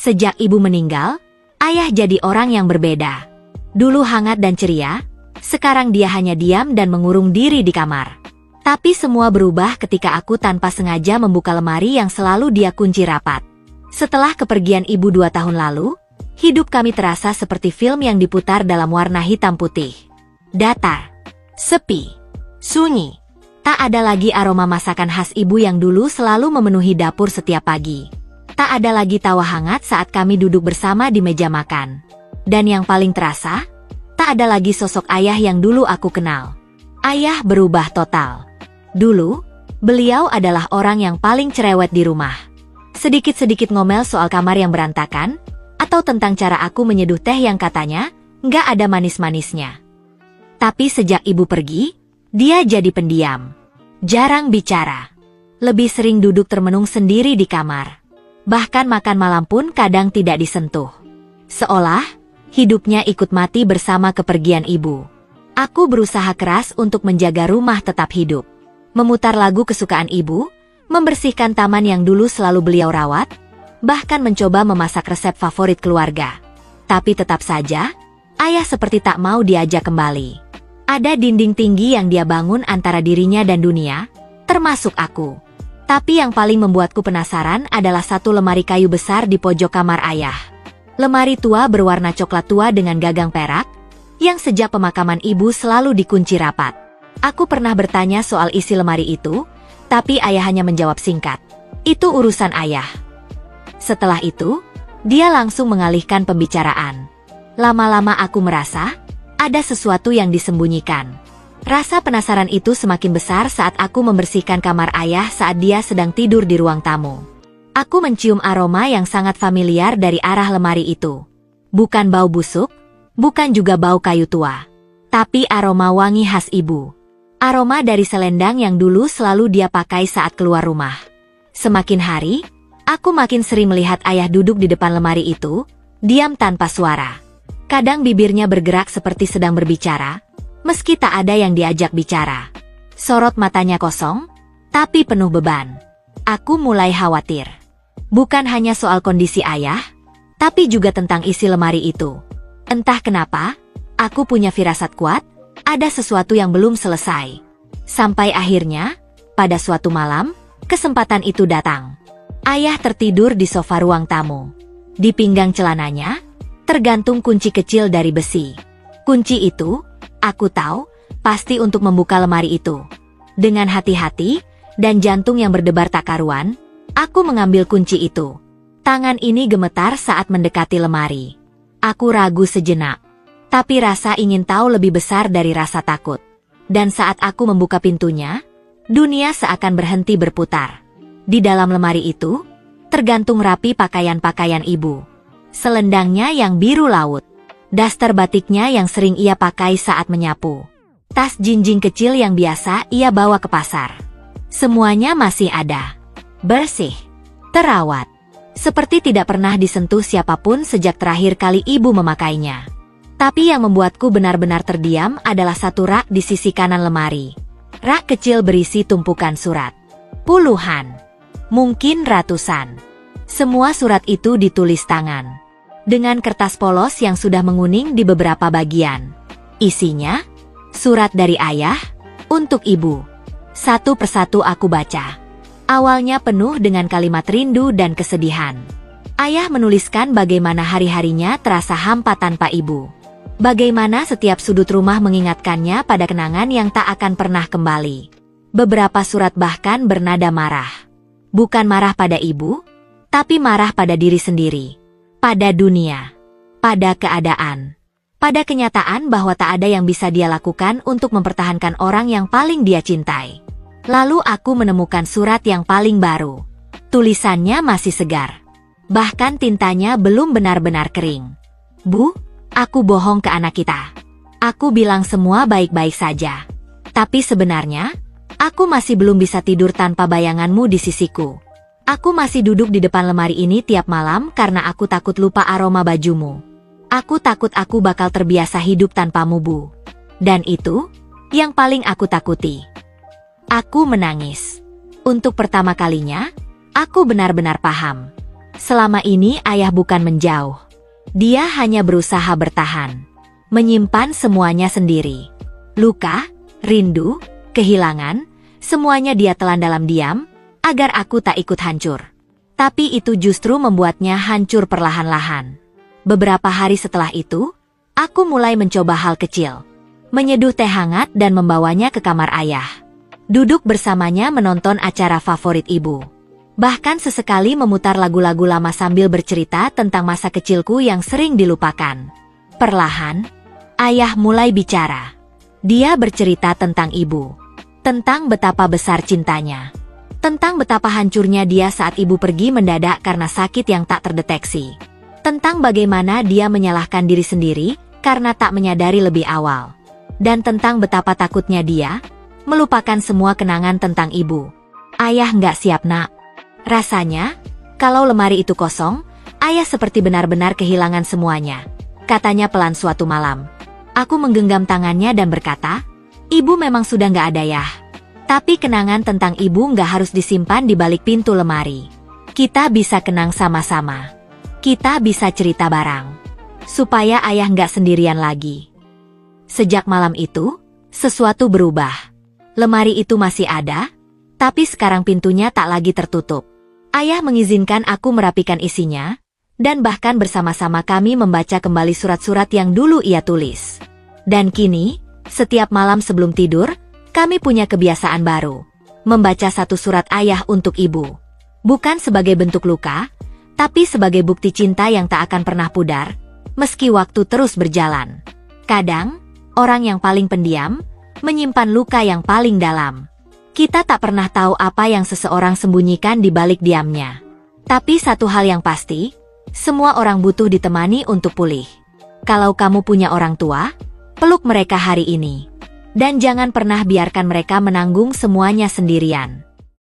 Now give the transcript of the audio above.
Sejak ibu meninggal, ayah jadi orang yang berbeda. Dulu hangat dan ceria, sekarang dia hanya diam dan mengurung diri di kamar. Tapi semua berubah ketika aku tanpa sengaja membuka lemari yang selalu dia kunci rapat. Setelah kepergian ibu 2 tahun lalu, hidup kami terasa seperti film yang diputar dalam warna hitam putih. Datar, sepi, sunyi. Tak ada lagi aroma masakan khas ibu yang dulu selalu memenuhi dapur setiap pagi. Tak ada lagi tawa hangat saat kami duduk bersama di meja makan. Dan yang paling terasa, tak ada lagi sosok ayah yang dulu aku kenal. Ayah berubah total. Dulu, beliau adalah orang yang paling cerewet di rumah. Sedikit-sedikit ngomel soal kamar yang berantakan, atau tentang cara aku menyeduh teh yang katanya nggak ada manis-manisnya. Tapi sejak ibu pergi, dia jadi pendiam. Jarang bicara. Lebih sering duduk termenung sendiri di kamar. Bahkan makan malam pun kadang tidak disentuh. Seolah hidupnya ikut mati bersama kepergian ibu. Aku berusaha keras untuk menjaga rumah tetap hidup. Memutar lagu kesukaan ibu, membersihkan taman yang dulu selalu beliau rawat, bahkan mencoba memasak resep favorit keluarga. Tapi tetap saja, ayah seperti tak mau diajak kembali. Ada dinding tinggi yang dia bangun antara dirinya dan dunia, termasuk aku. Tapi yang paling membuatku penasaran adalah satu lemari kayu besar di pojok kamar ayah. Lemari tua berwarna coklat tua dengan gagang perak, yang sejak pemakaman ibu selalu dikunci rapat. Aku pernah bertanya soal isi lemari itu, tapi ayah hanya menjawab singkat, "Itu urusan ayah." Setelah itu, dia langsung mengalihkan pembicaraan. Lama-lama aku merasa, ada sesuatu yang disembunyikan. Rasa penasaran itu semakin besar saat aku membersihkan kamar ayah saat dia sedang tidur di ruang tamu. Aku mencium aroma yang sangat familiar dari arah lemari itu. Bukan bau busuk, bukan juga bau kayu tua, tapi aroma wangi khas ibu. Aroma dari selendang yang dulu selalu dia pakai saat keluar rumah. Semakin hari, aku makin sering melihat ayah duduk di depan lemari itu, diam tanpa suara. Kadang bibirnya bergerak seperti sedang berbicara, meski tak ada yang diajak bicara. Sorot matanya kosong, tapi penuh beban. Aku mulai khawatir. Bukan hanya soal kondisi ayah, tapi juga tentang isi lemari itu. Entah kenapa, aku punya firasat kuat, ada sesuatu yang belum selesai. Sampai akhirnya, pada suatu malam, kesempatan itu datang. Ayah tertidur di sofa ruang tamu. Di pinggang celananya, tergantung kunci kecil dari besi. Kunci itu, aku tahu, pasti untuk membuka lemari itu. Dengan hati-hati, dan jantung yang berdebar tak karuan, aku mengambil kunci itu. Tangan ini gemetar saat mendekati lemari. Aku ragu sejenak. Tapi rasa ingin tahu lebih besar dari rasa takut. Dan saat aku membuka pintunya, dunia seakan berhenti berputar. Di dalam lemari itu, tergantung rapi pakaian-pakaian ibu. Selendangnya yang biru laut. Daster batiknya yang sering ia pakai saat menyapu. Tas jinjing kecil yang biasa ia bawa ke pasar. Semuanya masih ada. Bersih. Terawat. Seperti tidak pernah disentuh siapapun sejak terakhir kali ibu memakainya. Tapi yang membuatku benar-benar terdiam adalah satu rak di sisi kanan lemari. Rak kecil berisi tumpukan surat. Puluhan. Mungkin ratusan. Semua surat itu ditulis tangan. Dengan kertas polos yang sudah menguning di beberapa bagian. Isinya, surat dari ayah, untuk ibu. Satu persatu aku baca. Awalnya penuh dengan kalimat rindu dan kesedihan. Ayah menuliskan bagaimana hari-harinya terasa hampa tanpa ibu. Bagaimana setiap sudut rumah mengingatkannya pada kenangan yang tak akan pernah kembali. Beberapa surat bahkan bernada marah. Bukan marah pada ibu, tapi marah pada diri sendiri. Pada dunia. Pada keadaan. Pada kenyataan bahwa tak ada yang bisa dia lakukan untuk mempertahankan orang yang paling dia cintai. Lalu aku menemukan surat yang paling baru. Tulisannya masih segar. Bahkan tintanya belum benar-benar kering. "Bu, aku bohong ke anak kita. Aku bilang semua baik-baik saja. Tapi sebenarnya, aku masih belum bisa tidur tanpa bayanganmu di sisiku. Aku masih duduk di depan lemari ini tiap malam karena aku takut lupa aroma bajumu. Aku takut aku bakal terbiasa hidup tanpamu, Bu. Dan itu, yang paling aku takuti." Aku menangis. Untuk pertama kalinya, aku benar-benar paham. Selama ini ayah bukan menjauh. Dia hanya berusaha bertahan. Menyimpan semuanya sendiri. Luka, rindu, kehilangan, semuanya dia telan dalam diam, agar aku tak ikut hancur. Tapi itu justru membuatnya hancur perlahan-lahan. Beberapa hari setelah itu, aku mulai mencoba hal kecil. Menyeduh teh hangat dan membawanya ke kamar ayah. Duduk bersamanya menonton acara favorit ibu. Bahkan sesekali memutar lagu-lagu lama sambil bercerita tentang masa kecilku yang sering dilupakan. Perlahan, ayah mulai bicara. Dia bercerita tentang ibu. Tentang betapa besar cintanya. Tentang betapa hancurnya dia saat ibu pergi mendadak karena sakit yang tak terdeteksi. Tentang bagaimana dia menyalahkan diri sendiri karena tak menyadari lebih awal. Dan tentang betapa takutnya dia melupakan semua kenangan tentang ibu. Ayah nggak siap, nak. Rasanya, kalau lemari itu kosong, ayah seperti benar-benar kehilangan semuanya. Katanya pelan suatu malam. Aku menggenggam tangannya dan berkata, ibu memang sudah nggak ada ya. Tapi kenangan tentang ibu nggak harus disimpan di balik pintu lemari. Kita bisa kenang sama-sama. Kita bisa cerita bareng. Supaya ayah nggak sendirian lagi. Sejak malam itu, sesuatu berubah. Lemari itu masih ada, tapi sekarang pintunya tak lagi tertutup. Ayah mengizinkan aku merapikan isinya, dan bahkan bersama-sama kami membaca kembali surat-surat yang dulu ia tulis. Dan kini, setiap malam sebelum tidur, kami punya kebiasaan baru. Membaca satu surat ayah untuk ibu. Bukan sebagai bentuk luka, tapi sebagai bukti cinta yang tak akan pernah pudar, meski waktu terus berjalan. Kadang, orang yang paling pendiam, menyimpan luka yang paling dalam. Kita tak pernah tahu apa yang seseorang sembunyikan di balik diamnya. Tapi satu hal yang pasti, semua orang butuh ditemani untuk pulih. Kalau kamu punya orang tua, peluk mereka hari ini. Dan jangan pernah biarkan mereka menanggung semuanya sendirian.